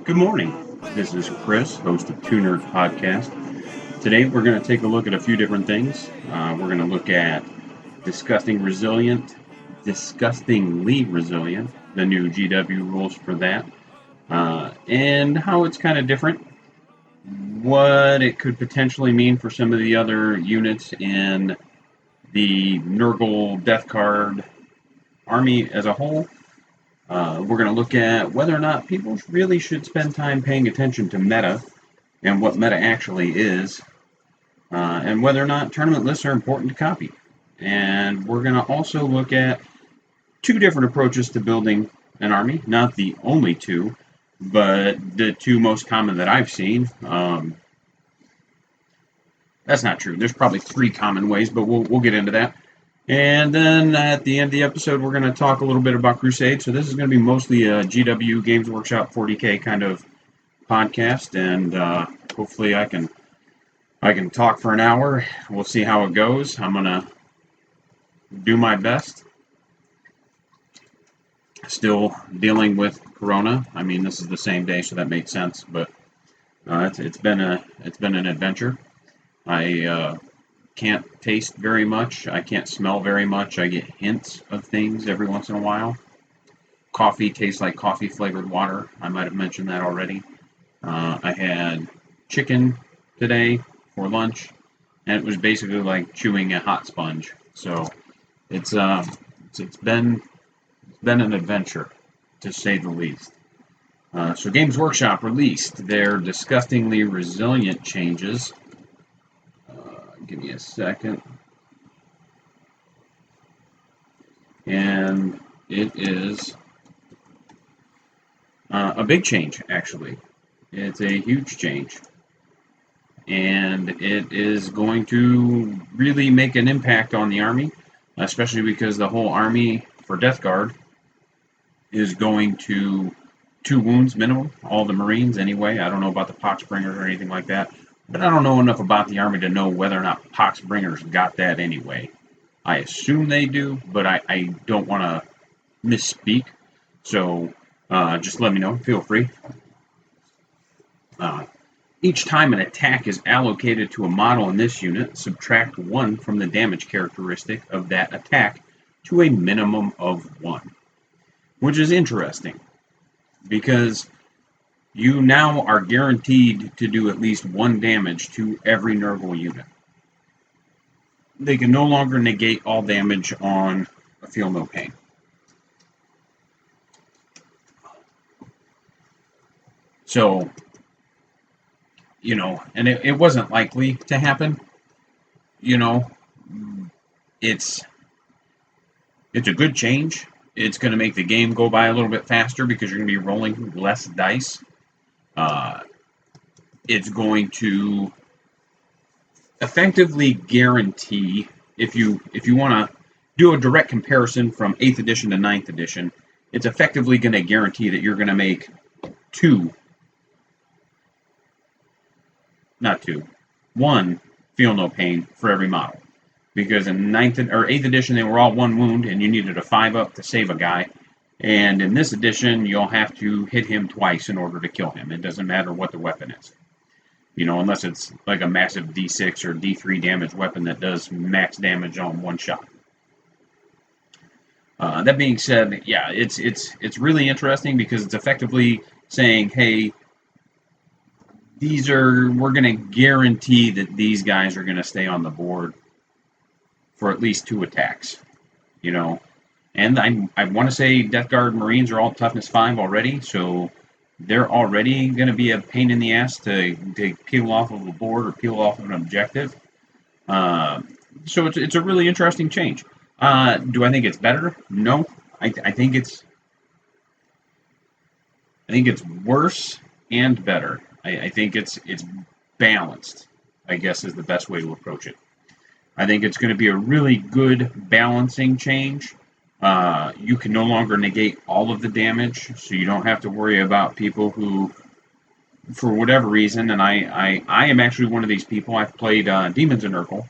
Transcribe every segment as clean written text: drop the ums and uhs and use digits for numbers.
Good morning. This is Chris, host of Two Nerds Podcast. Today we're going to take a look at a few different things. We're going to look at disgustingly resilient, the new GW rules for that, and how it's kind of different, what it could potentially mean for some of the other units in the Nurgle Death Card army as a whole. We're going to look at whether or not people really should spend time paying attention to meta and what meta actually is, and whether or not tournament lists are important to copy. And we're going to also look at two different approaches to building an army, not the only two, but the two most common that I've seen. That's not true. There's probably three common ways, but we'll get into that. And then at the end of the episode, we're going to talk a little bit about Crusade. So this is going to be mostly a GW Games Workshop 40K kind of podcast, and hopefully I can talk for an hour. We'll see how it goes. I'm going to do my best. Still dealing with Corona. I mean, this is the same day, so that makes sense. But it's been an adventure. I can't taste very much. I can't smell very much. I get hints of things every once in a while. Coffee tastes like coffee flavored water. I might have mentioned that already. I had chicken today for lunch, and it was basically like chewing a hot sponge. So it's been an adventure, to say the least. So Games Workshop released their disgustingly resilient changes. Give me a second. And it is a big change, actually. It's a huge change. And it is going to really make an impact on the army, especially because the whole army for Death Guard is going to 2 wounds minimum, all the Marines anyway. I don't know about the Poxbringers or anything like that. But I don't know enough about the army to know whether or not Poxbringers got that anyway. I assume they do, but I don't want to misspeak. So just let me know. Feel free. Each time an attack is allocated to a model in this unit, subtract 1 from the damage characteristic of that attack to a minimum of 1. Which is interesting, because you now are guaranteed to do at least 1 damage to every Nurgle unit. They can no longer negate all damage on a Feel No Pain. So, and it wasn't likely to happen. It's a good change. It's going to make the game go by a little bit faster because you're going to be rolling less dice. It's going to effectively guarantee, if you want to do a direct comparison from 8th edition to 9th edition, it's effectively going to guarantee that you're going to make 1 Feel No Pain for every model. Because in 9th or 8th edition, they were all 1 wound, and you needed a 5-up to save a guy. And in this edition, you'll have to hit him twice in order to kill him. It doesn't matter what the weapon is. Unless it's like a massive D6 or D3 damage weapon that does max damage on 1 shot. That being said, yeah, it's really interesting because it's effectively saying, hey, we're going to guarantee that these guys are going to stay on the board for at least 2 attacks. And I want to say Death Guard Marines are all toughness 5 already, so they're already going to be a pain in the ass to peel off of a board or peel off of an objective. So it's a really interesting change. Do I think it's better? No. I think it's worse and better. I think it's balanced, I guess, is the best way to approach it. I think it's going to be a really good balancing change. You can no longer negate all of the damage, so you don't have to worry about people who, for whatever reason, and I am actually one of these people. I've played Demons in Nurgle.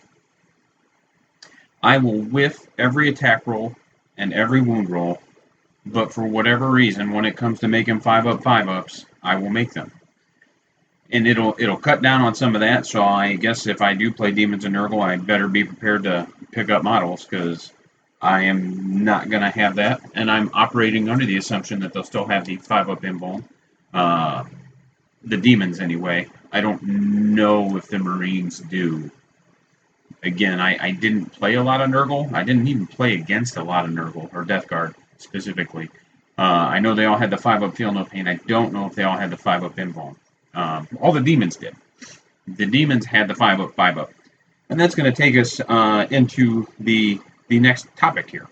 I will whiff every attack roll and every wound roll, but for whatever reason, when it comes to making 5-up 5-ups, I will make them. And it'll cut down on some of that, so I guess if I do play Demons and Nurgle, I better be prepared to pick up models, because I am not going to have that, and I'm operating under the assumption that they'll still have the 5-up invuln. The Demons, anyway. I don't know if the Marines do. Again, I didn't play a lot of Nurgle. I didn't even play against a lot of Nurgle, or Death Guard, specifically. I know they all had the 5-up Feel No Pain. I don't know if they all had the 5-up invuln. All the Demons did. The Demons had the 5-up, 5-up. And that's going to take us into the next topic here.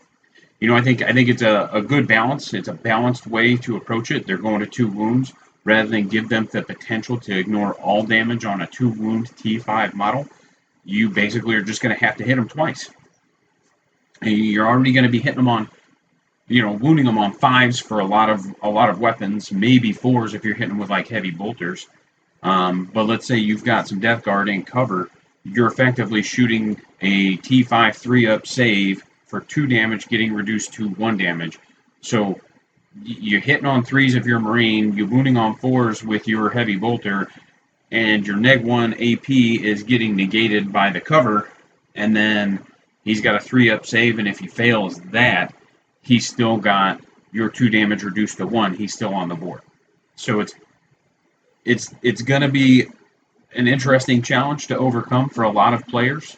You know, I think it's a good balance. It's a balanced way to approach it. They're going to 2 wounds rather than give them the potential to ignore all damage on a 2-wound T5 model. You basically are just going to have to hit them twice. And you're already going to be hitting them on, wounding them on 5s for a lot of weapons, maybe 4s if you're hitting them with like heavy bolters. But let's say you've got some Death Guard in cover. You're effectively shooting a T5 3-up save for 2 damage, getting reduced to 1 damage. So you're hitting on 3s if you're a Marine, you're wounding on 4s with your heavy bolter, and your neg-1 AP is getting negated by the cover, and then he's got a 3-up save, and if he fails that, he's still got your 2 damage reduced to 1. He's still on the board. So it's going to be an interesting challenge to overcome for a lot of players.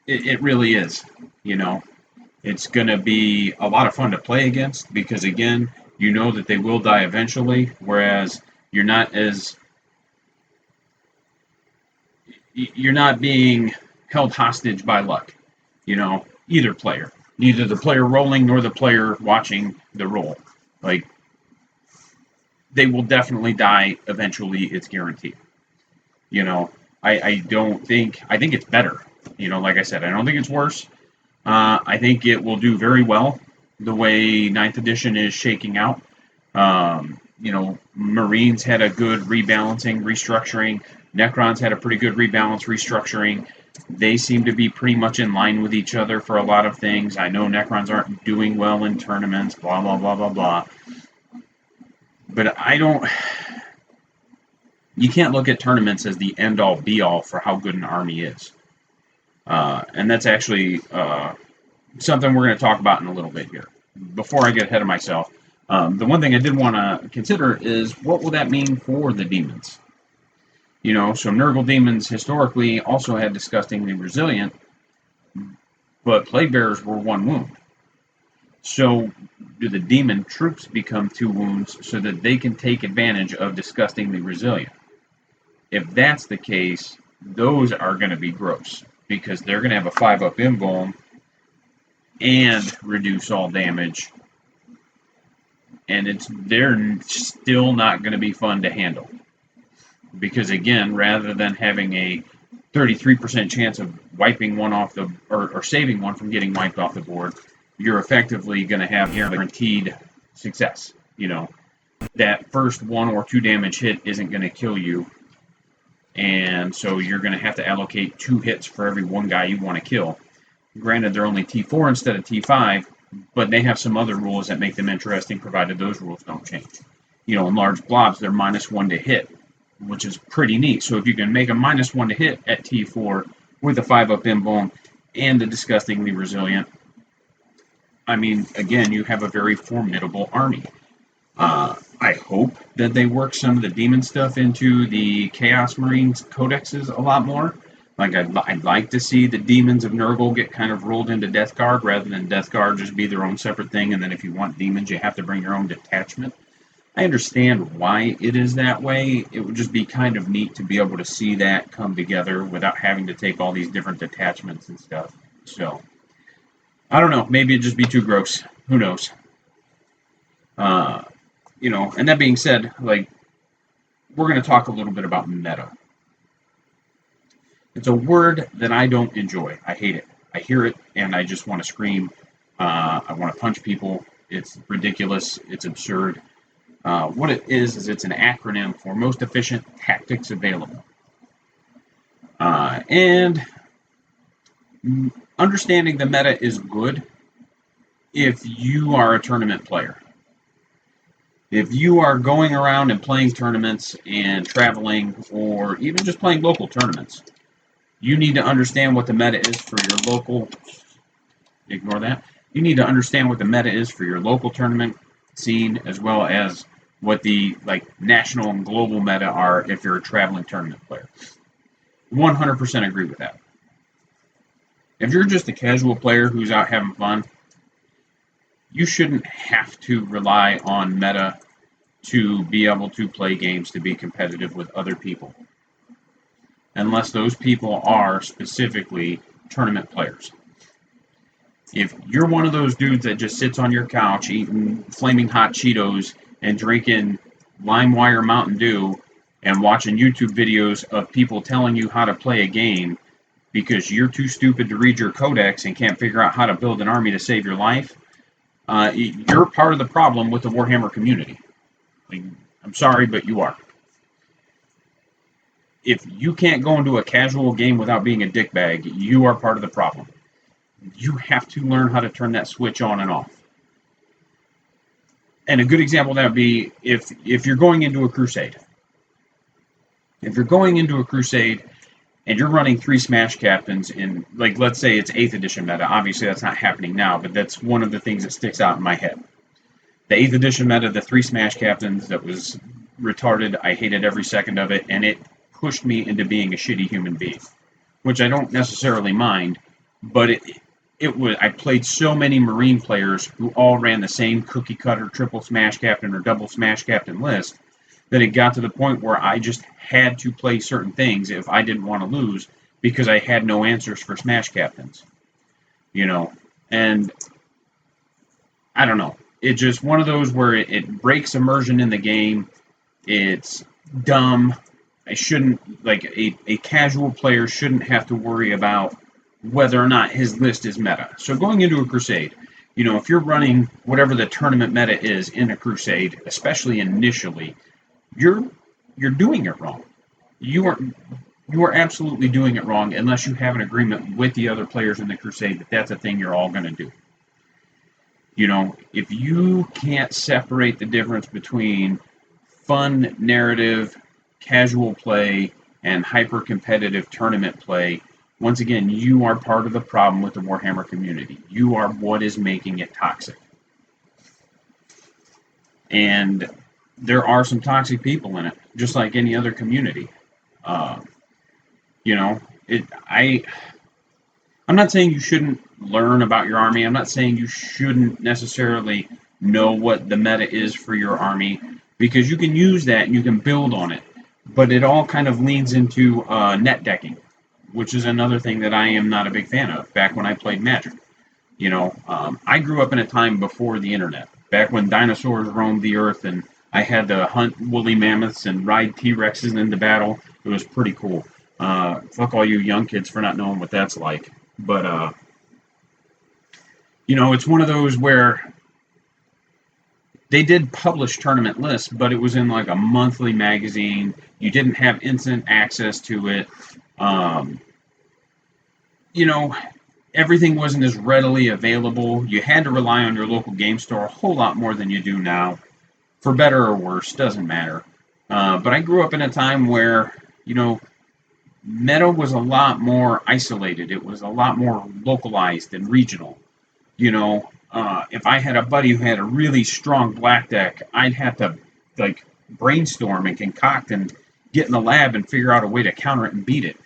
It really is. It's going to be a lot of fun to play against, because again, you know that they will die eventually, whereas you're not being held hostage by luck. Either player, neither the player rolling nor the player watching the roll. Like, they will definitely die eventually. It's guaranteed. I think it's better. Like I said, I don't think it's worse. I think it will do very well the way 9th edition is shaking out. Marines had a good rebalancing, restructuring. Necrons had a pretty good rebalance, restructuring. They seem to be pretty much in line with each other for a lot of things. I know Necrons aren't doing well in tournaments, blah, blah, blah, blah, blah. But you can't look at tournaments as the end-all, be-all for how good an army is. And that's actually something we're going to talk about in a little bit here. Before I get ahead of myself, the one thing I did want to consider is, what will that mean for the Demons? So Nurgle Demons historically also had Disgustingly Resilient, but Plague Bearers were 1 wound. So do the Demon troops become 2 wounds so that they can take advantage of Disgustingly Resilient? If that's the case, those are going to be gross, because they're going to have a 5-up invuln and reduce all damage, and they're still not going to be fun to handle. Because again, rather than having a 33% chance of wiping one off or saving one from getting wiped off the board, you're effectively going to have guaranteed success. That first 1 or 2 damage hit isn't going to kill you, and so you're going to have to allocate 2 hits for every 1 guy you want to kill. Granted, they're only T4 instead of T5, but they have some other rules that make them interesting, provided those rules don't change. In large blobs, they're -1 to hit, which is pretty neat. So if you can make a -1 to hit at T4 with a 5-up invuln and the Disgustingly Resilient, again, you have a very formidable army. I hope that they work some of the Demon stuff into the Chaos Marines codexes a lot more. Like, I'd like to see the Demons of Nurgle get kind of rolled into Death Guard, rather than Death Guard just be their own separate thing, and then if you want Demons, you have to bring your own detachment. I understand why it is that way. It would just be kind of neat to be able to see that come together without having to take all these different detachments and stuff. So, I don't know. Maybe it'd just be too gross. Who knows? And that being said, we're going to talk a little bit about meta. It's a word that I don't enjoy. I hate it. I hear it, and I just want to scream. I want to punch people. It's ridiculous. It's absurd. What it is it's an acronym for Most Efficient Tactics Available. And understanding the meta is good if you are a tournament player. If you are going around and playing tournaments and traveling, or even just playing local tournaments, you need to understand what the meta is for your local. Ignore that. You need to understand what the meta is for your local tournament scene, as well as what the national and global meta are if you're a traveling tournament player. 100% agree with that. If you're just a casual player who's out having fun, you shouldn't have to rely on meta to be able to play games to be competitive with other people, unless those people are specifically tournament players. If you're one of those dudes that just sits on your couch eating flaming hot Cheetos and drinking LimeWire Mountain Dew and watching YouTube videos of people telling you how to play a game because you're too stupid to read your codex and can't figure out how to build an army to save your life, you're part of the problem with the Warhammer community. I'm sorry, but you are. If you can't go into a casual game without being a dickbag, you are part of the problem. You have to learn how to turn that switch on and off. And a good example of that would be if you're going into a crusade. If you're going into a crusade and you're running 3 Smash Captains in, let's say it's 8th edition meta. Obviously, that's not happening now, but that's one of the things that sticks out in my head. The 8th edition meta, the 3 Smash Captains, that was retarded. I hated every second of it, and it pushed me into being a shitty human being, which I don't necessarily mind, but I played so many Marine players who all ran the same cookie cutter triple Smash Captain or double Smash Captain list that it got to the point where I just had to play certain things if I didn't want to lose because I had no answers for Smash Captains. And I don't know. It's just one of those where it breaks immersion in the game. It's dumb. I shouldn't, a casual player shouldn't have to worry about whether or not his list is meta. So going into a crusade, if you're running whatever the tournament meta is in a crusade, especially initially, you're doing it wrong. You are absolutely doing it wrong unless you have an agreement with the other players in the crusade that that's a thing you're all going to do. If you can't separate the difference between fun narrative, casual play, and hyper-competitive tournament play, once again, you are part of the problem with the Warhammer community. You are what is making it toxic. And there are some toxic people in it, just like any other community. I'm not saying you shouldn't learn about your army. I'm not saying you shouldn't necessarily know what the meta is for your army, because you can use that and you can build on it. But it all kind of leans into net decking, which is another thing that I am not a big fan of. Back when I played Magic, I grew up in a time before the internet, back when dinosaurs roamed the earth and I had to hunt woolly mammoths and ride T-Rexes into battle. It was pretty cool. Fuck all you young kids for not knowing what that's like. But, it's one of those where they did publish tournament lists, but it was in a monthly magazine. You didn't have instant access to it. Everything wasn't as readily available. You had to rely on your local game store a whole lot more than you do now. For better or worse, doesn't matter. But I grew up in a time where, meta was a lot more isolated. It was a lot more localized and regional. If I had a buddy who had a really strong black deck, I'd have to brainstorm and concoct and get in the lab and figure out a way to counter it and beat it.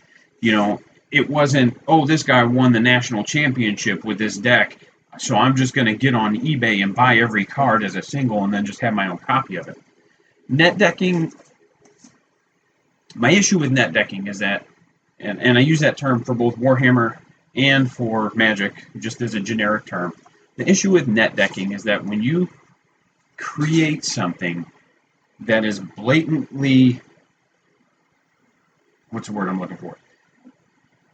It wasn't, this guy won the national championship with this deck, so I'm just going to get on eBay and buy every card as a single and then just have my own copy of it. Net decking, my issue with net decking is that, and I use that term for both Warhammer and for Magic, just as a generic term. The issue with net decking is that when you create something that is blatantly, what's the word I'm looking for?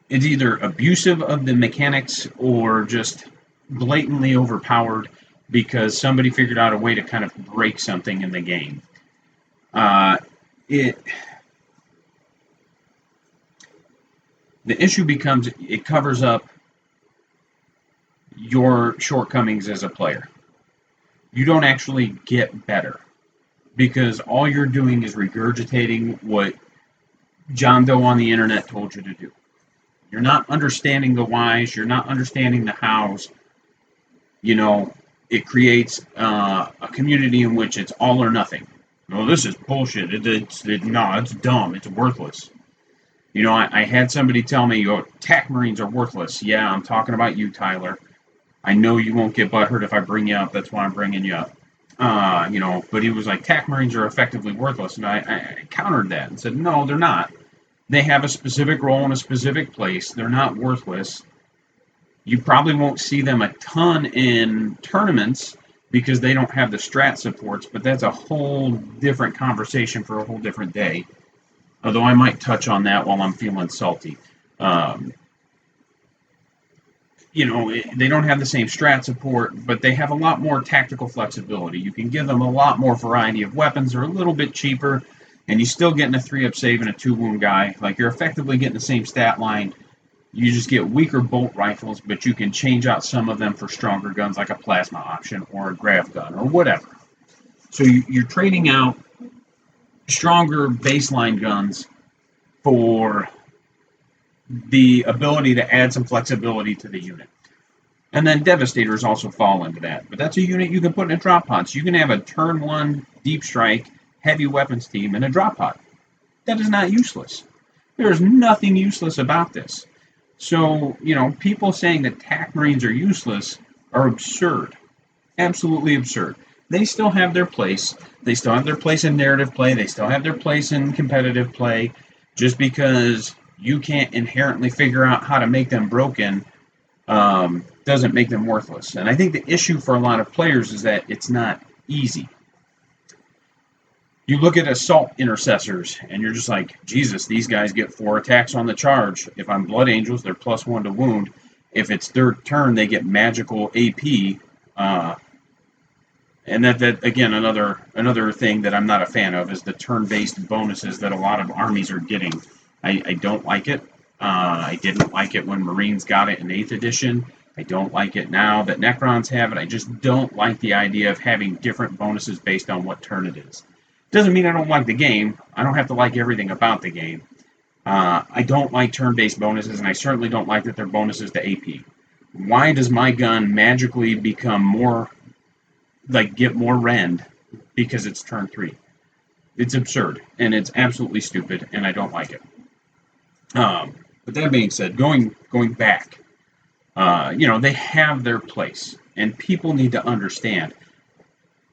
It's either abusive of the mechanics or just blatantly overpowered because somebody figured out a way to kind of break something in the game. The issue becomes it covers up your shortcomings as a player. You don't actually get better. because all you're doing is regurgitating what John Doe on the internet told you to do. You're not understanding the whys. You're not understanding the hows. You know, it creates a community in which it's all or nothing. No, this is bullshit. No, it's dumb. It's worthless. You know, I had somebody tell me, "Oh, TAC Marines are worthless." Yeah, I'm talking about you, Tyler. I know you won't get butthurt if I bring you up. That's why I'm bringing you up. You know, but he was like, TAC Marines are effectively worthless. And I countered that and said, no, they're not. They have a specific role in a specific place. They're not worthless. You probably won't see them a ton in tournaments because they don't have the strat supports, but that's a whole different conversation for a whole different day. Although I might touch on that while I'm feeling salty. You know, they don't have the same strat support, but they have a lot more tactical flexibility. You can give them a lot more variety of weapons. They're a little bit cheaper, and you're still getting a 3-up save and a 2-wound guy. Like, you're effectively getting the same stat line. You just get weaker bolt rifles, but you can change out some of them for stronger guns, like a plasma option or a grav gun or whatever. So you're trading out stronger baseline guns for the ability to add some flexibility to the unit. And then Devastators also fall into that. But that's a unit you can put in a drop pod. So you can have a turn 1 deep strike heavy weapons team in a drop pod. That is not useless. There is nothing useless about this. So, you know, people saying that TAC Marines are useless are absurd. Absolutely absurd. They still have their place. They still have their place in narrative play. They still have their place in competitive play. Just because you can't inherently figure out how to make them broken doesn't make them worthless. And I think the issue for a lot of players is that it's not easy. You look at assault intercessors, and you're just like, Jesus, these guys get 4 attacks on the charge. If I'm Blood Angels, they're +1 to wound. If it's third turn, they get magical AP. And that again, another thing that I'm not a fan of is the turn-based bonuses that a lot of armies are getting. I don't like it. I didn't like it when Marines got it in 8th edition. I don't like it now that Necrons have it. I just don't like the idea of having different bonuses based on what turn it is. Doesn't mean I don't like the game. I don't have to like everything about the game. I don't like turn-based bonuses, and I certainly don't like that they're bonuses to AP. Why does my gun magically become more, like, get more rend because it's turn 3? It's absurd, and it's absolutely stupid, and I don't like it. But that being said, going back, you know, they have their place, and people need to understand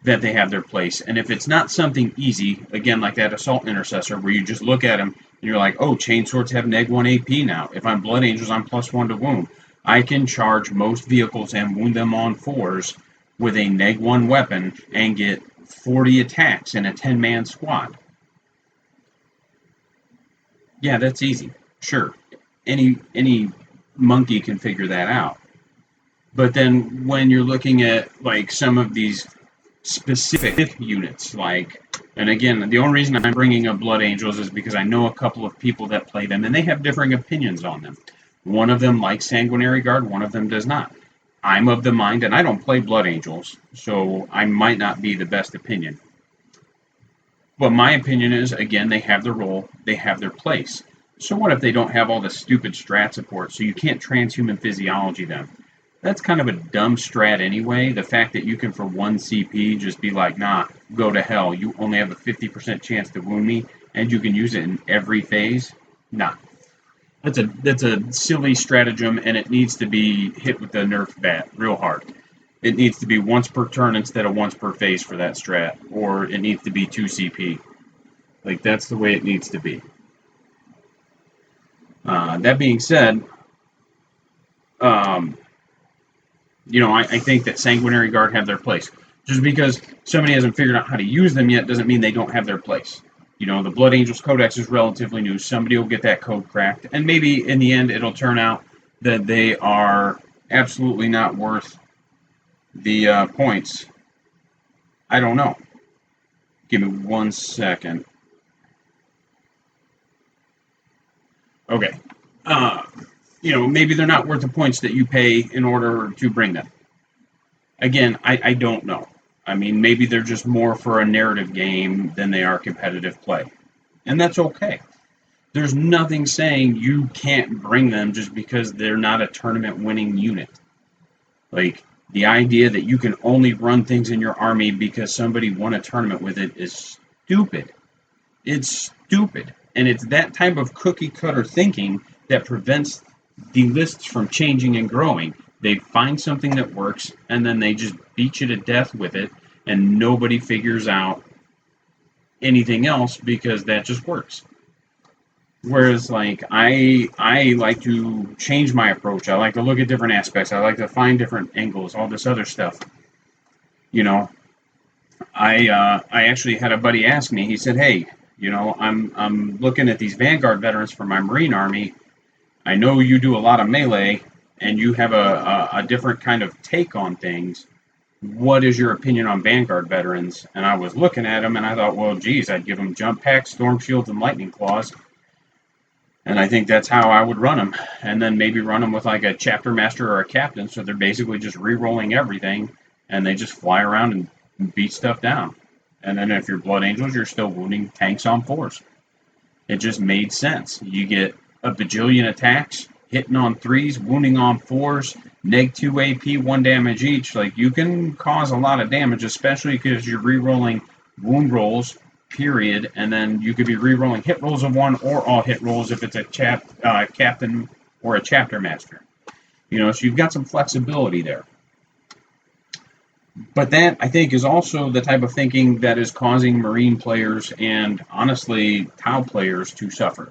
that they have their place. And if it's not something easy, again, like that Assault Intercessor, where you just look at them and you're like, oh, Chainswords have -1 AP now. If I'm Blood Angels, I'm +1 to wound. I can charge most vehicles and wound them on 4s with a -1 weapon and get 40 attacks in a 10-man squad. Yeah, that's easy. Sure. Any monkey can figure that out. But then when you're looking at like some of these specific units, like, and again, the only reason I'm bringing up Blood Angels is because I know a couple of people that play them, and they have differing opinions on them. One of them likes Sanguinary Guard, one of them does not. I'm of the mind, and I don't play Blood Angels, so I might not be the best opinion. But my opinion is, again, they have their role, they have their place. So what if they don't have all the stupid strat support, so you can't transhuman physiology them? That's kind of a dumb strat anyway. The fact that you can, for 1 CP, just be like, nah, go to hell. You only have a 50% chance to wound me, and you can use it in every phase. Nah. That's a silly stratagem, and it needs to be hit with the nerf bat real hard. It needs to be once per turn instead of once per phase for that strat, or it needs to be 2 CP. Like, that's the way it needs to be. That being said, you know, I think that Sanguinary Guard have their place. Just because somebody hasn't figured out how to use them yet doesn't mean they don't have their place. You know, the Blood Angels Codex is relatively new. Somebody will get that code cracked. And maybe in the end it'll turn out that they are absolutely not worth the points. I don't know. Give me 1 second. Okay. You know, maybe they're not worth the points that you pay in order to bring them. Again, I don't know. I mean, maybe they're just more for a narrative game than they are competitive play. And that's okay. There's nothing saying you can't bring them just because they're not a tournament winning unit. Like, the idea that you can only run things in your army because somebody won a tournament with it is stupid. It's stupid. And it's that type of cookie cutter thinking that prevents the lists from changing and growing. They find something that works, and then they just beat you to death with it, and nobody figures out anything else because that just works. Whereas, like, I like to change my approach. I like to look at different aspects. I like to find different angles, all this other stuff. You know, I actually had a buddy ask me. He said, "Hey, I'm looking at these Vanguard veterans for my Marine Army. I know you do a lot of melee, and you have a different kind of take on things. What is your opinion on Vanguard veterans?" And I was looking at him, and I thought, well, geez, I'd give them jump packs, storm shields, and lightning claws. And I think that's how I would run them. And then maybe run them with like a chapter master or a captain, so they're basically just re-rolling everything, and they just fly around and beat stuff down. And then if you're Blood Angels, you're still wounding tanks on 4s. It just made sense. You get a bajillion attacks, hitting on 3s, wounding on 4s, -2 AP, 1 damage each. Like, you can cause a lot of damage, especially because you're re-rolling wound rolls, period, and then you could be re-rolling hit rolls of 1 or all hit rolls if it's a captain or a chapter master. So you've got some flexibility there. But that, I think, is also the type of thinking that is causing Marine players and, honestly, Tau players to suffer.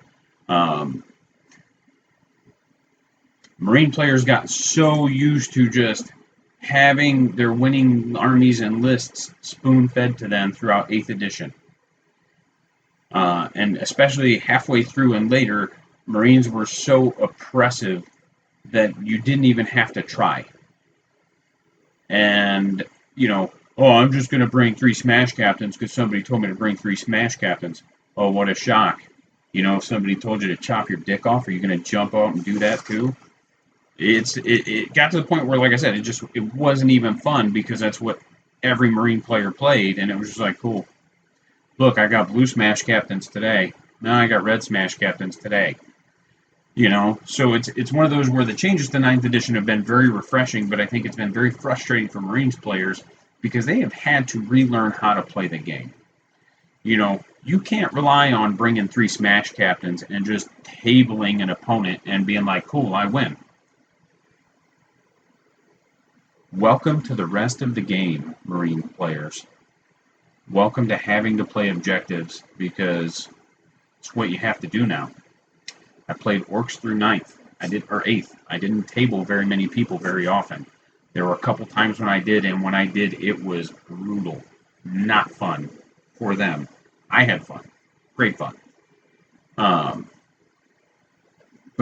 Marine players got so used to just having their winning armies and lists spoon-fed to them throughout 8th edition. And especially halfway through and later, Marines were so oppressive that you didn't even have to try. And, I'm just going to bring 3 Smash Captains because somebody told me to bring 3 Smash Captains. Oh, what a shock. If somebody told you to chop your dick off, are you going to jump out and do that too? It got to the point where, like I said, it wasn't even fun because that's what every Marine player played, and it was just like, cool. Look, I got blue Smash Captains today. Now I got red Smash Captains today. So it's one of those where the changes to 9th edition have been very refreshing, but I think it's been very frustrating for Marines players because they have had to relearn how to play the game. You can't rely on bringing 3 Smash Captains and just tabling an opponent and being like, cool, I win. Welcome to the rest of the game, Marine players. Welcome to having to play objectives because it's what you have to do now. I played Orcs through 9th. 8th. I didn't table very many people very often. There were a couple times when I did, and when I did, it was brutal. Not fun for them. I had fun. Great fun. But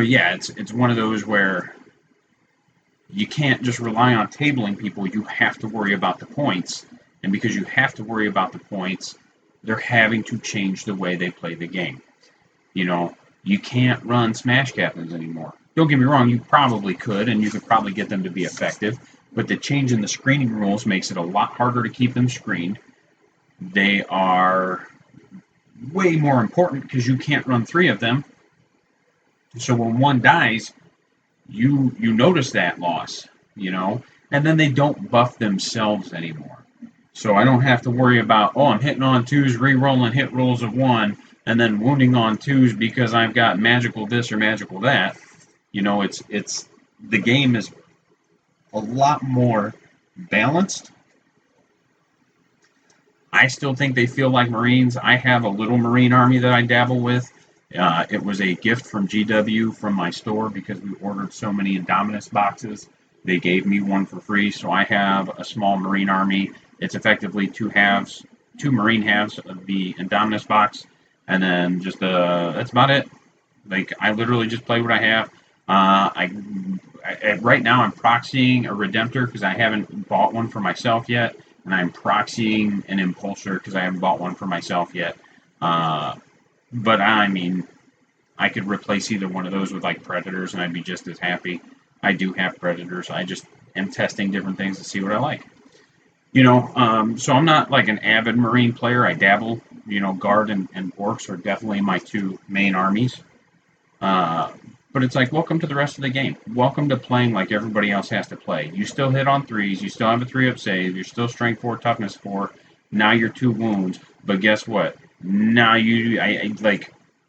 yeah, it's one of those where you can't just rely on tabling people. You have to worry about the points. And because you have to worry about the points, they're having to change the way they play the game. You can't run Smash Captains anymore. Don't get me wrong, you probably could, and you could probably get them to be effective, but the change in the screening rules makes it a lot harder to keep them screened. They are way more important because you can't run 3 of them. So when one dies, you notice that loss, and then they don't buff themselves anymore. So I don't have to worry about, I'm hitting on 2s, re-rolling hit rolls of 1, and then wounding on 2s because I've got magical this or magical that. It's the game is a lot more balanced. I still think they feel like Marines. I have a little Marine army that I dabble with. It was a gift from GW from my store because we ordered so many Indominus boxes. They gave me one for free, so I have a small Marine army. It's effectively 2 Marine halves of the Indominus box, and then just that's about it. Like, I literally just play what I have. Right now I'm proxying a Redemptor because I haven't bought one for myself yet, and I'm proxying an Impulsor because I haven't bought one for myself yet. But I mean, I could replace either one of those with like Predators, and I'd be just as happy. I do have Predators. I just am testing different things to see what I like. So I'm not like an avid Marine player. I dabble. Guard and Orcs are definitely my two main armies. Uh, but it's like, welcome to the rest of the game. Welcome to playing like everybody else has to play. You still hit on threes. You still have a 3-up save. You're still strength 4, toughness 4. Now you're 2 wounds. But guess what? Now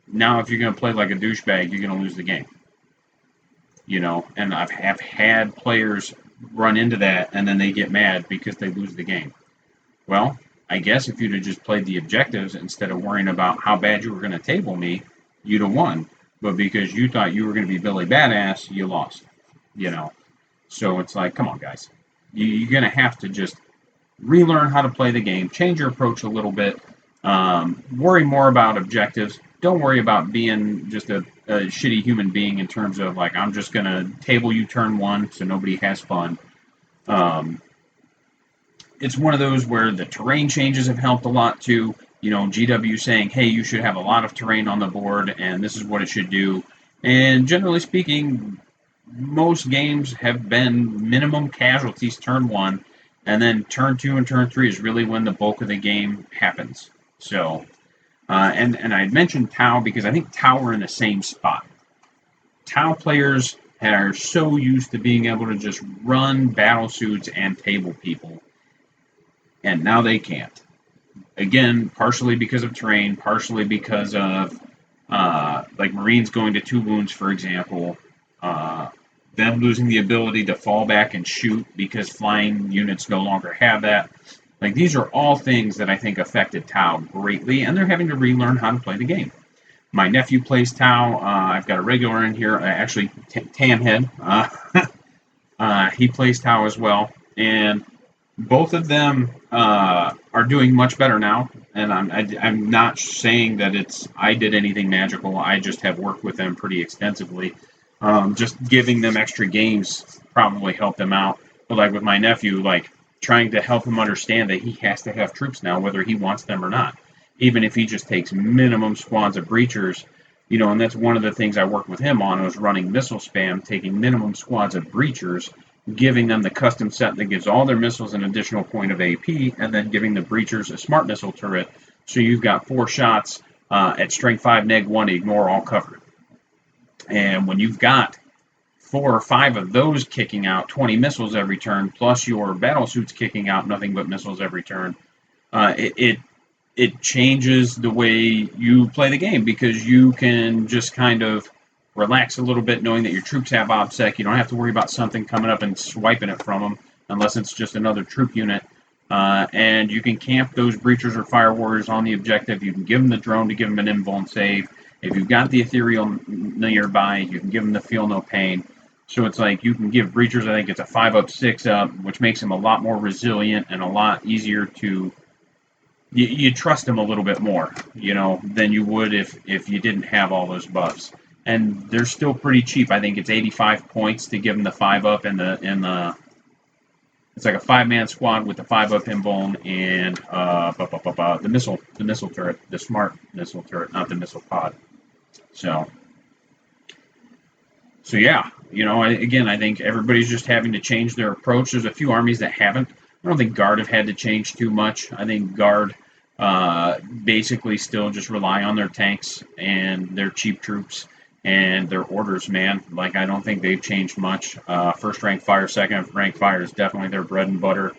now if you're gonna play like a douchebag, you're gonna lose the game. And have had players run into that, and then they get mad because they lose the game. Well, I guess if you'd have just played the objectives instead of worrying about how bad you were going to table me, you'd have won. But because you thought you were going to be Billy Badass, you lost. So it's like, come on, guys. You're going to have to just relearn how to play the game, change your approach a little bit, worry more about objectives. Don't worry about being just a shitty human being in terms of like, I'm just going to table you turn 1 so nobody has fun. It's one of those where the terrain changes have helped a lot too. GW saying, hey, you should have a lot of terrain on the board and this is what it should do. And generally speaking, most games have been minimum casualties turn 1, and then turn 2 and turn 3 is really when the bulk of the game happens. So, and I mentioned Tau because I think Tau are in the same spot. Tau players are so used to being able to just run battle suits and table people, and now they can't. Again, partially because of terrain, partially because of like Marines going to 2 wounds, for example, them losing the ability to fall back and shoot because flying units no longer have that. Like, these are all things that I think affected Tau greatly, and they're having to relearn how to play the game. My nephew plays Tau. I've got a regular in here, actually, Tanhead. He plays Tau as well, and both of them are doing much better now. And I'm not saying that I did anything magical. I just have worked with them pretty extensively. Just giving them extra games probably helped them out. But like with my nephew, like trying to help him understand that he has to have troops now, whether he wants them or not. Even if he just takes minimum squads of breachers, and that's one of the things I worked with him on, was running missile spam, taking minimum squads of breachers, giving them the custom set that gives all their missiles an additional point of AP, and then giving the breachers a smart missile turret. So you've got 4 shots at strength 5 neg 1 to ignore all cover. And when you've got 4 or 5 of those kicking out 20 missiles every turn, plus your battle suits kicking out nothing but missiles every turn, it changes the way you play the game, because you can just kind of relax a little bit knowing that your troops have OBSEC. You don't have to worry about something coming up and swiping it from them unless it's just another troop unit. And you can camp those breachers or fire warriors on the objective. You can give them the drone to give them an invuln save. If you've got the ethereal nearby, you can give them the feel no pain. So it's like you can give breachers, I think it's a 5-up, 6-up, which makes them a lot more resilient and a lot easier to... You trust them a little bit more, than you would if you didn't have all those buffs. And they're still pretty cheap. I think it's 85 points to give them the 5-up and the it's like a 5-man squad with the 5-up invuln and the missile turret, the smart missile turret, not the missile pod. So yeah, again, I think everybody's just having to change their approach. There's a few armies that haven't. I don't think Guard have had to change too much. I think Guard basically still just rely on their tanks and their cheap troops and their orders, man. Like, I don't think they've changed much. First rank fire, second rank fire is definitely their bread and butter.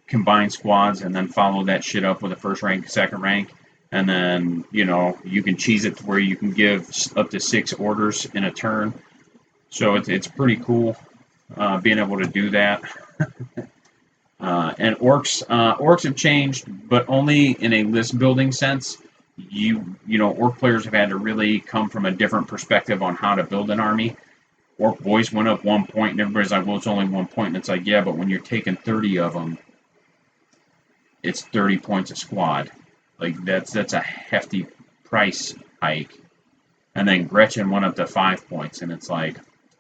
Combine squads and then follow that shit up with a first rank, second rank. And then, you can cheese it to where you can give up to 6 orders in a turn. So it's pretty cool being able to do that. And orcs have changed, but only in a list building sense. Orc players have had to really come from a different perspective on how to build an army. Orc boys went up 1 point, and everybody's like, well, it's only 1 point. And it's like, yeah, but when you're taking 30 of them, it's 30 points a squad. Like, that's a hefty price hike. And then Gretchen went up to 5 points, and it's like,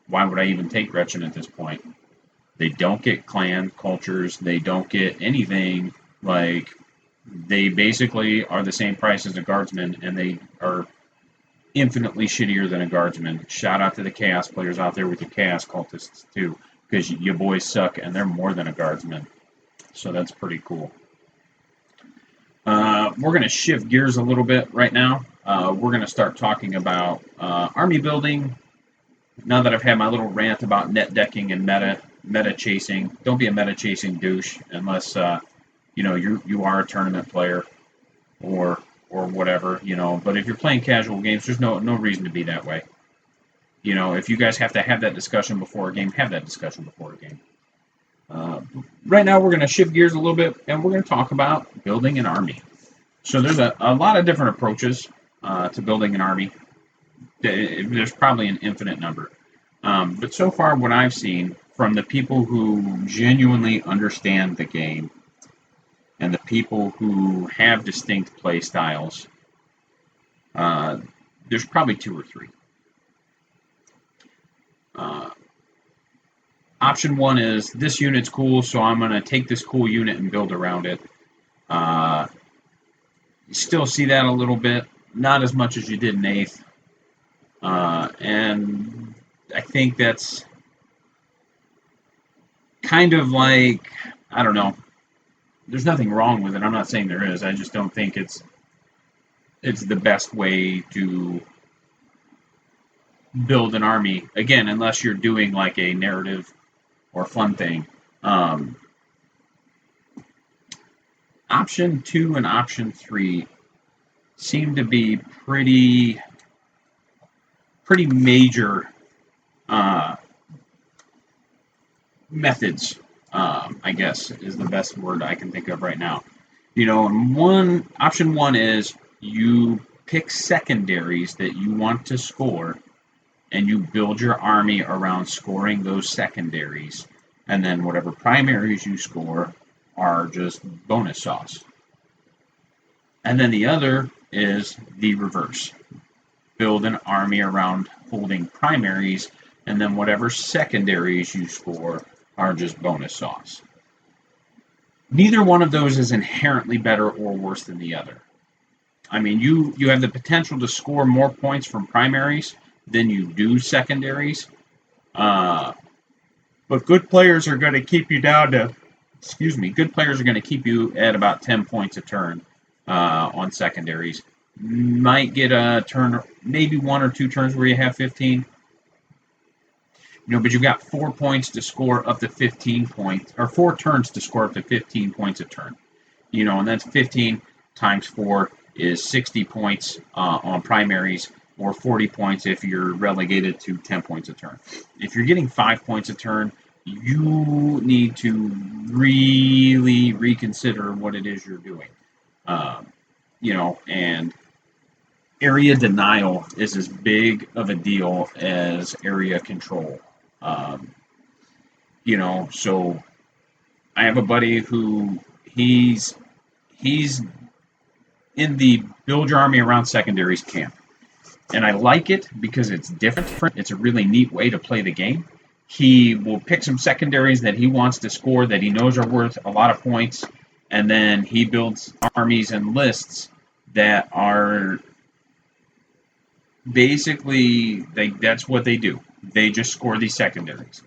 why would I even take Gretchen at this point? They don't get clan cultures. They don't get anything. Like, they basically are the same price as a guardsman, and they are infinitely shittier than a guardsman. Shout out to the chaos players out there with the chaos cultists too, because you boys suck, and they're more than a guardsman. So that's pretty cool. We're going to shift gears a little bit right now. We're going to start talking about army building. Now that I've had my little rant about net decking and meta chasing, don't be a meta chasing douche unless you are a tournament player or whatever, But if you're playing casual games, there's no reason to be that way. If you guys have to have that discussion before a game, have that discussion before a game. Right now, we're going to shift gears a little bit, and we're going to talk about building an army. So there's a lot of different approaches to building an army. There's probably an infinite number. But so far, what I've seen from the people who genuinely understand the game and the people who have distinct play styles, there's probably two or three. Option one is, this unit's cool, so I'm going to take this cool unit and build around it. You still see that a little bit, not as much as you did in 8th. And I think that's kind of like, I don't know. There's nothing wrong with it. I'm not saying there is. I just don't think it's the best way to build an army. Again, unless you're doing like a narrative or fun thing. Option 2 and option 3 seem to be pretty major methods, I guess, is the best word I can think of right now. Option 1 is you pick secondaries that you want to score, and you build your army around scoring those secondaries, and then whatever primaries you score are just bonus sauce. And then the other is the reverse. Build an army around holding primaries, and then whatever secondaries you score are just bonus sauce. Neither one of those is inherently better or worse than the other. I mean, you have the potential to score more points from primaries than you do secondaries. But good players are going to keep you down to, good players are going to keep you at about 10 points a turn on secondaries. Might get a turn, maybe 1 or 2 turns where you have 15. But you've got 4 points to score up to 15 points, or 4 turns to score up to 15 points a turn. And that's 15 times 4 is 60 points on primaries, or 40 points if you're relegated to 10 points a turn. If you're getting 5 points a turn, you need to really reconsider what it is you're doing. And area denial is as big of a deal as area control. So I have a buddy who he's in the build your army around secondaries camp. And I like it because it's different. It's a really neat way to play the game. He will pick some secondaries that he wants to score that he knows are worth a lot of points, and then he builds armies and lists that are basically, that's what they do. They just score these secondaries.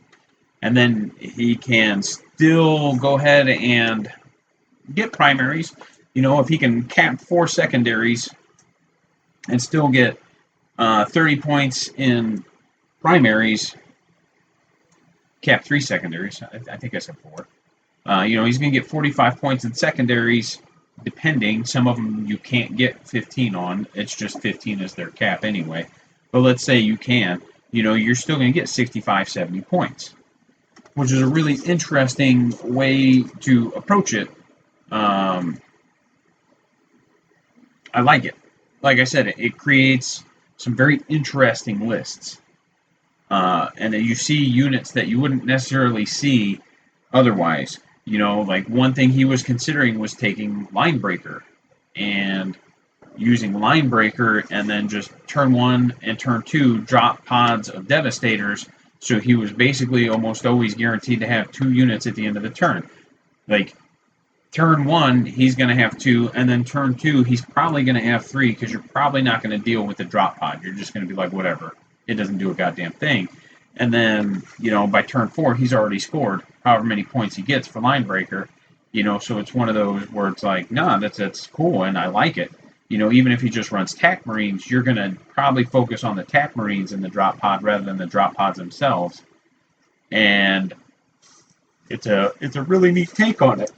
And then he can still go ahead and get primaries. If he can cap 4 secondaries and still get 30 points in primaries, cap 3 secondaries. I think I said 4. He's going to get 45 points in secondaries, depending. Some of them you can't get 15 on. It's just 15 is their cap anyway. But let's say you can. You're still going to get 65, 70 points, which is a really interesting way to approach it. I like it. Like I said, it creates some very interesting lists. And then you see units that you wouldn't necessarily see otherwise. Like one thing he was considering was taking Linebreaker and using Linebreaker, and then just turn 1 and turn 2 drop pods of Devastators. So he was basically almost always guaranteed to have 2 units at the end of the turn. Like turn 1, he's going to have 2, and then turn 2, he's probably going to have 3, because you're probably not going to deal with the drop pod. You're just going to be like, whatever. It doesn't do a goddamn thing. And then, by turn 4, he's already scored however many points he gets for Linebreaker, So it's one of those where it's like, nah, that's cool, and I like it. Even if he just runs TAC Marines, you're going to probably focus on the TAC Marines in the drop pod rather than the drop pods themselves. And it's a really neat take on it.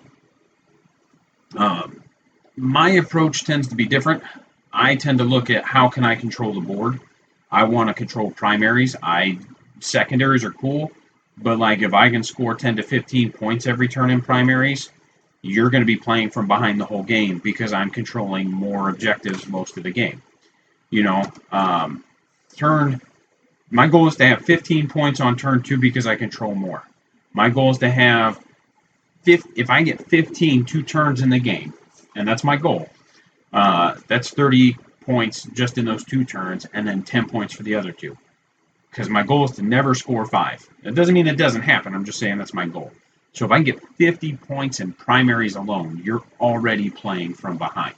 My approach tends to be different. I tend to look at how can I control the board. I want to control primaries. Secondaries are cool, but like if I can score 10 to 15 points every turn in primaries, you're going to be playing from behind the whole game because I'm controlling more objectives most of the game. My goal is to have 15 points on turn 2 because I control more. My goal is to have, if I get 15 2 turns in the game, and that's my goal, that's 30 points just in those 2 turns, and then 10 points for the other 2. Because my goal is to never score 5. That doesn't mean it doesn't happen. I'm just saying that's my goal. So if I can get 50 points in primaries alone, you're already playing from behind.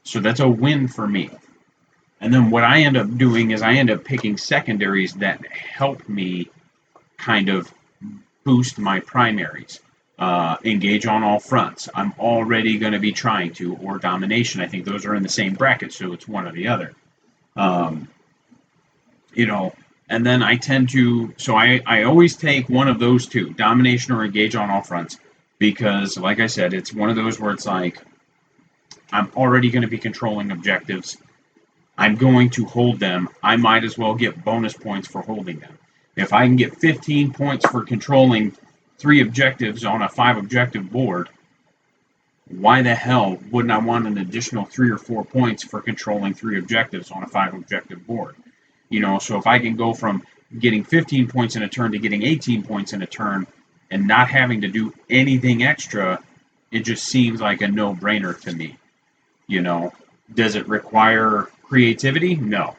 So that's a win for me. And then what I end up doing is I end up picking secondaries that help me kind of boost my primaries. Engage on all fronts. I'm already going to be trying to, or domination. I think those are in the same bracket, so it's one or the other. And then I tend to, so I always take one of those two, domination or engage on all fronts, because like I said, it's one of those where it's like, I'm already going to be controlling objectives. I'm going to hold them. I might as well get bonus points for holding them. If I can get 15 points for controlling 3 objectives on a 5 objective board, why the hell wouldn't I want an additional 3 or 4 points for controlling 3 objectives on a 5 objective board? So if I can go from getting 15 points in a turn to getting 18 points in a turn and not having to do anything extra, it just seems like a no-brainer to me. Does it require creativity? No.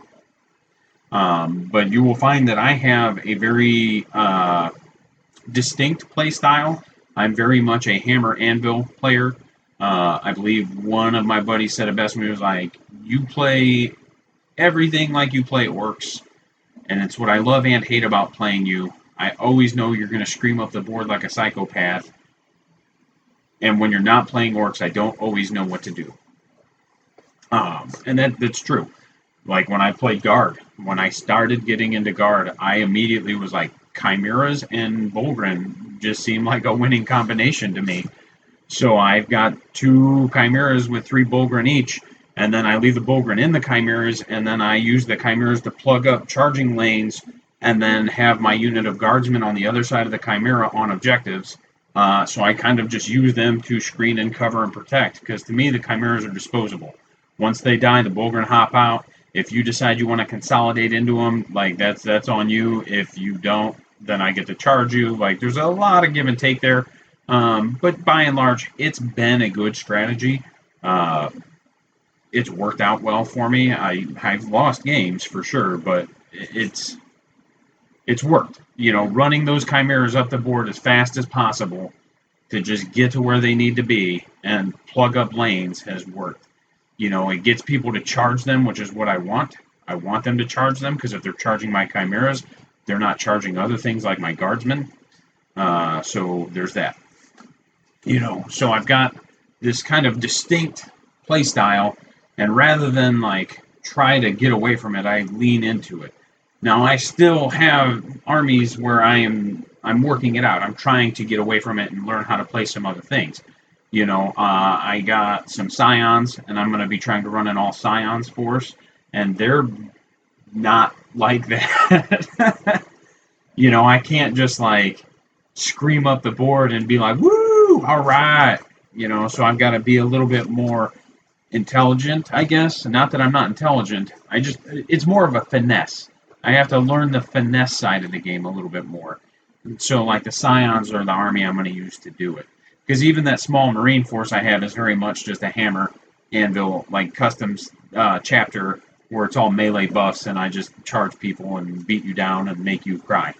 But you will find that I have a very distinct play style. I'm very much a hammer anvil player. I believe one of my buddies said it best when he was like, you play everything like you play orcs, and it's what I love and hate about playing you. I always know you're going to scream up the board like a psychopath, and when you're not playing orcs, I don't always know what to do. And that's true. Like when I played guard, when I started getting into guard, I immediately was like, chimeras and Bolgren just seemed like a winning combination to me. So I've got 2 chimeras with 3 Bolgren each, and then I leave the Bolgren in the chimeras, and then I use the chimeras to plug up charging lanes, and then have my unit of guardsmen on the other side of the chimera on objectives. So I kind of just use them to screen and cover and protect, because to me the chimeras are disposable. Once they die, the Bolgren hop out. If you decide you want to consolidate into them, like that's on you. If you don't, then I get to charge you. Like there's a lot of give and take there. But by and large, it's been a good strategy. It's worked out well for me. I've lost games for sure, but it's worked. Running those chimeras up the board as fast as possible to just get to where they need to be and plug up lanes has worked. It gets people to charge them, which is what I want. I want them to charge them because if they're charging my chimeras, they're not charging other things like my guardsmen. So there's that. So I've got this kind of distinct play style, and rather than like try to get away from it, I lean into it. Now I still have armies where I'm working it out. I'm trying to get away from it and learn how to play some other things. I got some Scions, and I'm going to be trying to run an all Scions force, and they're not like that. I can't just like scream up the board and be like, woo, all right. So I've got to be a little bit more intelligent, I guess. Not that I'm not intelligent. It's more of a finesse. I have to learn the finesse side of the game a little bit more. So like the Scions are the army I'm going to use to do it. Because even that small Marine force I have is very much just a hammer anvil, like customs chapter where it's all melee buffs and I just charge people and beat you down and make you cry.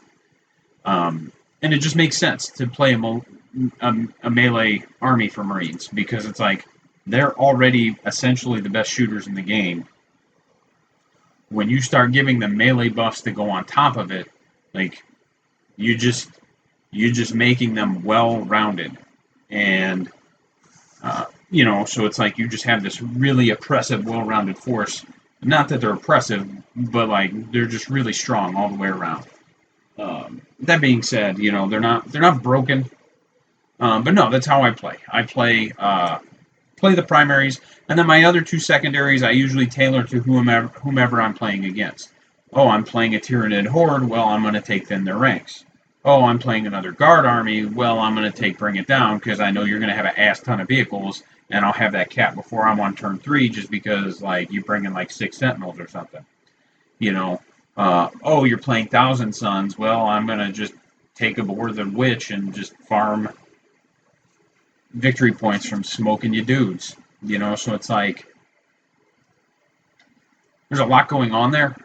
And it just makes sense to play a melee army for Marines because it's like they're already essentially the best shooters in the game. When you start giving them melee buffs to go on top of it, like you're just making them well-rounded. And, so it's like you just have this really oppressive, well-rounded force. Not that they're oppressive, but like they're just really strong all the way around. That being said, they're not broken. But no, that's how I play. I play the primaries, and then my other two secondaries I usually tailor to whomever I'm playing against. Oh, I'm playing a Tyranid Horde, well, I'm going to take then their ranks. Oh, I'm playing another guard army, well, I'm going to bring it down, because I know you're going to have an ass ton of vehicles, and I'll have that cap before I'm on turn 3, just because, like, you bring in, like, 6 Sentinels or something. Oh, you're playing Thousand Suns, well, I'm going to just take aboard the Witch and just farm victory points from smoking you dudes. So it's like there's a lot going on there.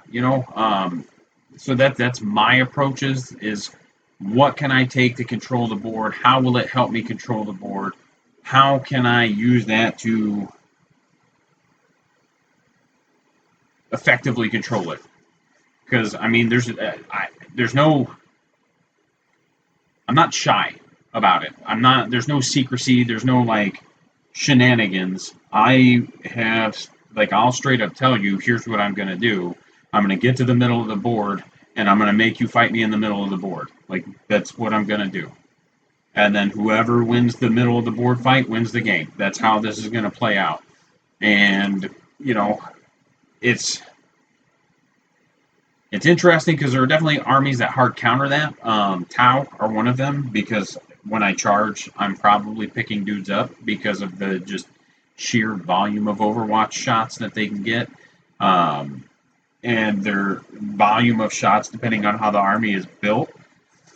So that's my approaches is what can I take to control the board? How will it help me control the board? How can I use that to effectively control it? Because I mean, there's no, I'm not shy about it. There's no secrecy. There's no like shenanigans. I'll straight up tell you, here's what I'm going to do. I'm going to get to the middle of the board, and I'm going to make you fight me in the middle of the board. Like, that's what I'm going to do. And then whoever wins the middle of the board fight wins the game. That's how this is going to play out. And, it's interesting because there are definitely armies that hard counter that. Tau are one of them, because when I charge, I'm probably picking dudes up because of the just sheer volume of Overwatch shots that they can get. And their volume of shots, depending on how the army is built,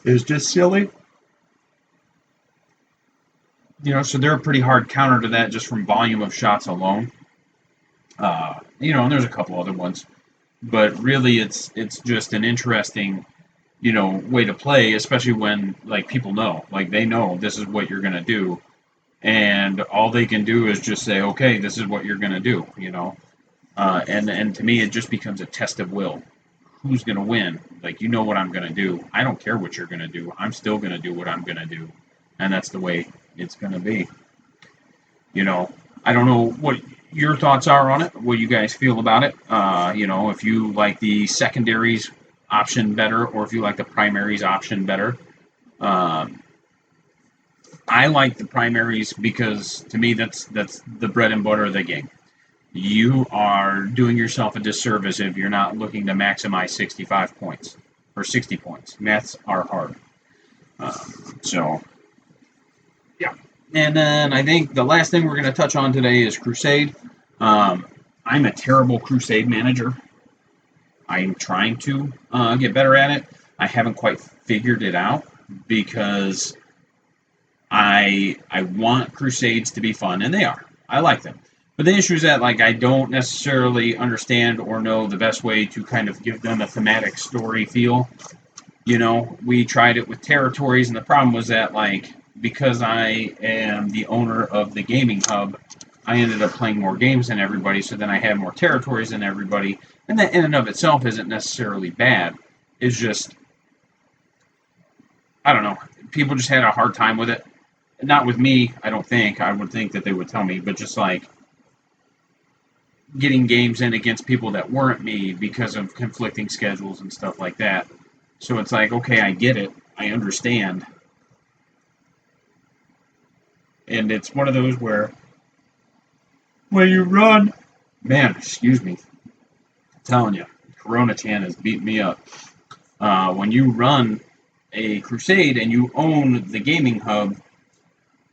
is just silly. So they're a pretty hard counter to that just from volume of shots alone. And there's a couple other ones. But really, it's just an interesting, way to play, especially when, like, people know. Like, they know this is what you're going to do. And all they can do is just say, okay, this is what you're going to do, and to me, it just becomes a test of will. Who's going to win? Like, what I'm going to do. I don't care what you're going to do. I'm still going to do what I'm going to do. And that's the way it's going to be. I don't know what your thoughts are on it, what you guys feel about it. If you like the secondaries option better, or if you like the primaries option better. I like the primaries because, to me, that's the bread and butter of the game. You are doing yourself a disservice if you're not looking to maximize 65 points or 60 points. Maths are hard. Yeah. And then I think the last thing we're going to touch on today is Crusade. I'm a terrible Crusade manager. I'm trying to get better at it. I haven't quite figured it out because I want Crusades to be fun, and they are. I like them. But the issue is that, like, I don't necessarily understand or know the best way to kind of give them a thematic story feel. We tried it with territories, and the problem was that, like, because I am the owner of the gaming hub, I ended up playing more games than everybody, so then I had more territories than everybody, and that in and of itself isn't necessarily bad. It's just, I don't know, people just had a hard time with it. Not with me, I don't think. I would think that they would tell me, but just like getting games in against people that weren't me because of conflicting schedules and stuff like that. So it's like, okay, I get it. I understand. And it's one of those where when you run, man, excuse me, I'm telling you, Corona Chan has beat me up. When you run a Crusade and you own the gaming hub,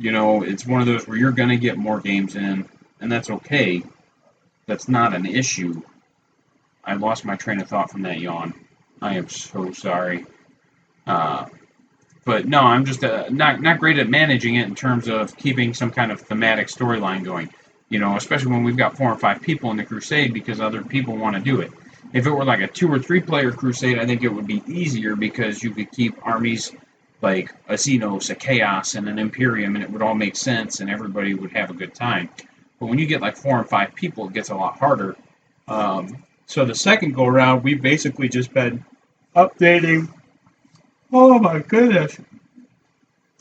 it's one of those where you're going to get more games in, and that's okay. That's not an issue. I lost my train of thought from that yawn. I am so sorry. But no, I'm just not great at managing it in terms of keeping some kind of thematic storyline going. Especially when we've got 4 or 5 people in the Crusade because other people want to do it. If it were like a 2 or 3 player Crusade, I think it would be easier because you could keep armies like a Xenos, a Chaos, and an Imperium, and it would all make sense, and everybody would have a good time. But when you get like 4 and 5 people, it gets a lot harder. So the second go around, we've basically just been updating. Oh my goodness!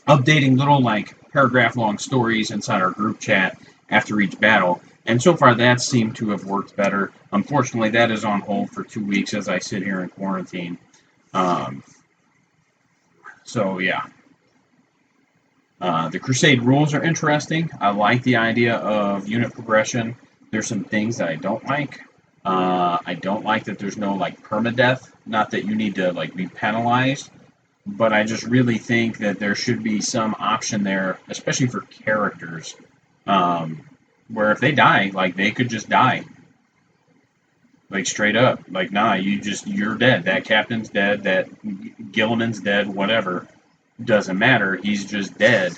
Updating little like paragraph-long stories inside our group chat after each battle. And so far, that seemed to have worked better. Unfortunately, that is on hold for 2 weeks as I sit here in quarantine. So, yeah. The Crusade rules are interesting. I like the idea of unit progression. There's some things that I don't like. I don't like that there's no, like, permadeath. Not that you need to, like, be penalized. But I just really think that there should be some option there, especially for characters, where if they die, like, they could just die. Like, straight up. Like, nah, you're dead. That captain's dead. That Gilliman's dead. Whatever. Doesn't matter. He's just dead.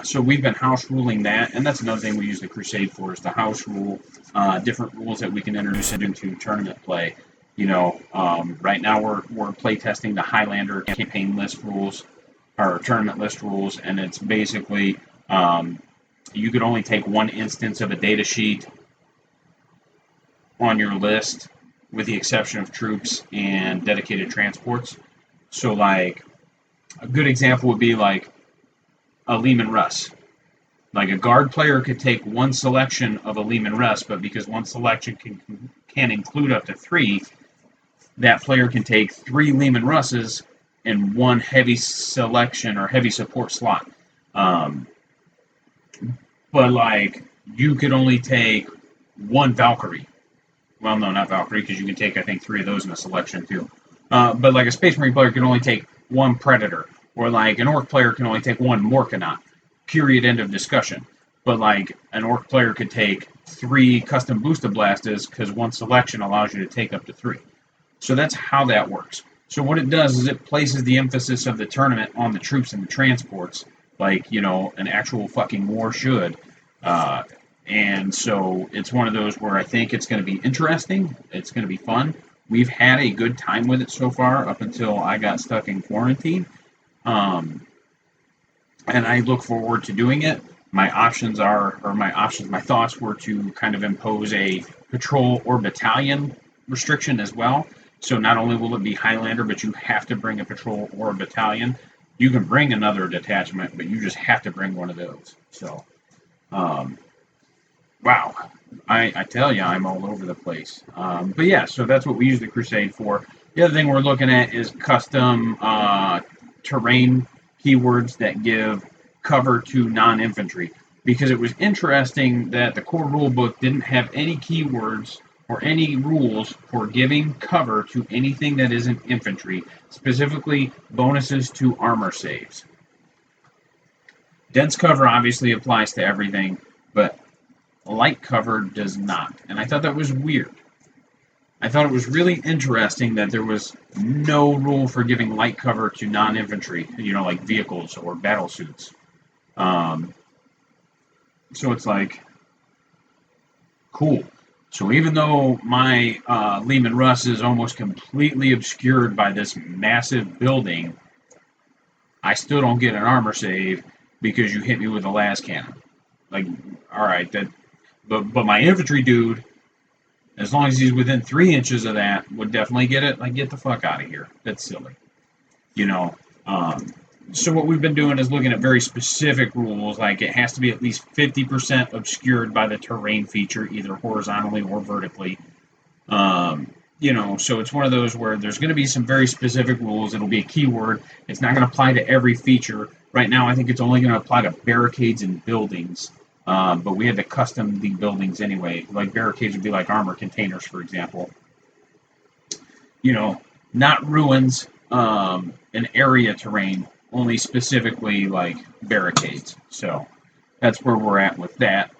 So we've been house ruling that, and that's another thing we use the Crusade for, is to house rule different rules that we can introduce into tournament play. You know, right now we're play testing the Highlander campaign list rules, or tournament list rules, and it's basically you could only take one instance of a data sheet on your list, with the exception of troops and dedicated transports. So, like, a good example would be like a Lehman Russ. Like, a guard player could take one selection of a Lehman Russ, but because one selection can include up to 3, that player can take 3 Lehman Russes in one heavy selection or heavy support slot. But, like, you could only take 1 Valkyrie. Well, no, not Valkyrie, because you can take, I think, 3 of those in a selection, too. But, like, a Space Marine player can only take 1 Predator. Or, like, an Orc player can only take 1 Morkanaut. Period, end of discussion. But, like, an Orc player could take 3 custom Booster Blasters, because 1 selection allows you to take up to 3. So that's how that works. So what it does is it places the emphasis of the tournament on the troops and the transports, like, you know, an actual fucking war should. And so it's one of those where I think it's going to be interesting. It's going to be fun. We've had a good time with it so far up until I got stuck in quarantine. And I look forward to doing it. My thoughts were to kind of impose a patrol or battalion restriction as well. So not only will it be Highlander, but you have to bring a patrol or a battalion. You can bring another detachment, but you just have to bring one of those. So, wow. I tell you, I'm all over the place. But yeah, so that's what we use the Crusade for. The other thing we're looking at is custom terrain keywords that give cover to non-infantry. Because it was interesting that the core rulebook didn't have any keywords or any rules for giving cover to anything that isn't infantry, specifically bonuses to armor saves. Dense cover obviously applies to everything, but light cover does not. And I thought that was weird. I thought it was really interesting that there was no rule for giving light cover to non-infantry, you know, like vehicles or battle suits. So it's like, cool. So even though my Lehman Russ is almost completely obscured by this massive building, I still don't get an armor save because you hit me with a las cannon. Like, all right, but my infantry dude, as long as he's within 3 inches of that, would definitely get it. Like, get the fuck out of here. That's silly. You know, so what we've been doing is looking at very specific rules, like it has to be at least 50% obscured by the terrain feature, either horizontally or vertically. You know, so it's one of those where there's going to be some very specific rules. It'll be a keyword. It's not going to apply to every feature. Right now, I think it's only going to apply to barricades and buildings. But we had to custom the buildings anyway. Like barricades would be like armor containers, for example. You know, not ruins, an area terrain, only specifically like barricades. So that's where we're at with that.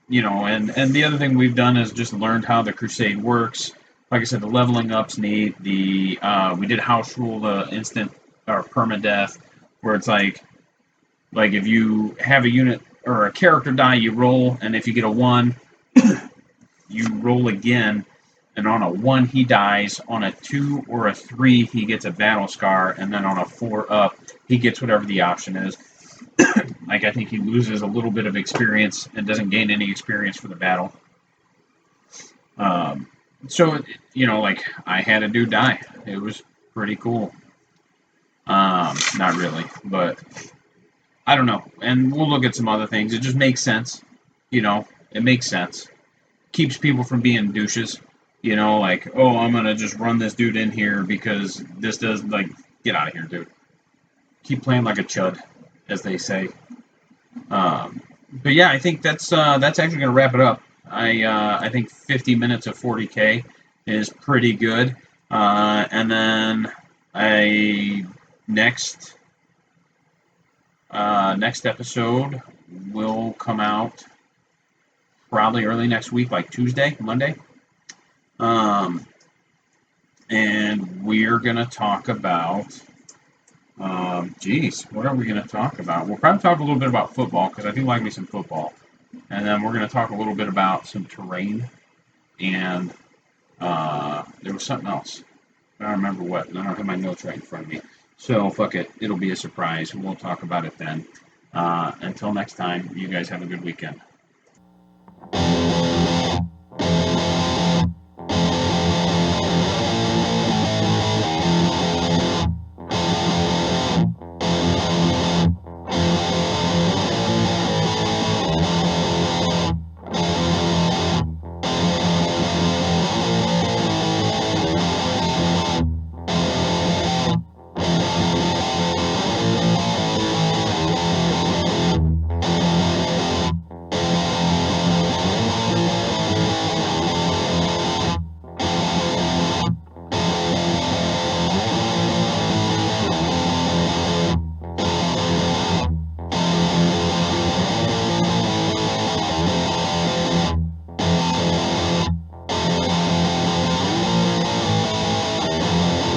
You know, and the other thing we've done is just learned how the Crusade works. Like I said, the leveling up's neat. We did house rule the instant or permadeath, where it's like if you have a unit or a character die, you roll, and if you get a 1, you roll again, and on a 1 he dies, on a 2 or a 3 he gets a battle scar, and then on a 4 up he gets whatever the option is. Like, I think he loses a little bit of experience and doesn't gain any experience for the battle. So, you know, like, I had a dude die. It was pretty cool. Not really, but I don't know. And we'll look at some other things. It just makes sense. It makes sense. Keeps people from being douches. Like, oh, I'm gonna just run this dude in here because this does like get out of here, dude. Keep playing like a chud, as they say. Um, but yeah, I think that's actually gonna wrap it up. I think 50 minutes of 40K is pretty good. And then I next next episode will come out probably early next week, like Tuesday, Monday. Um, and we're gonna talk about. Geez, what are we gonna talk about? We'll probably talk a little bit about football because I do like me some football, and then we're gonna talk a little bit about some terrain, and there was something else. I don't remember what. I don't have my notes right in front of me. So fuck it, it'll be a surprise. We'll talk about it then. Until next time, you guys have a good weekend.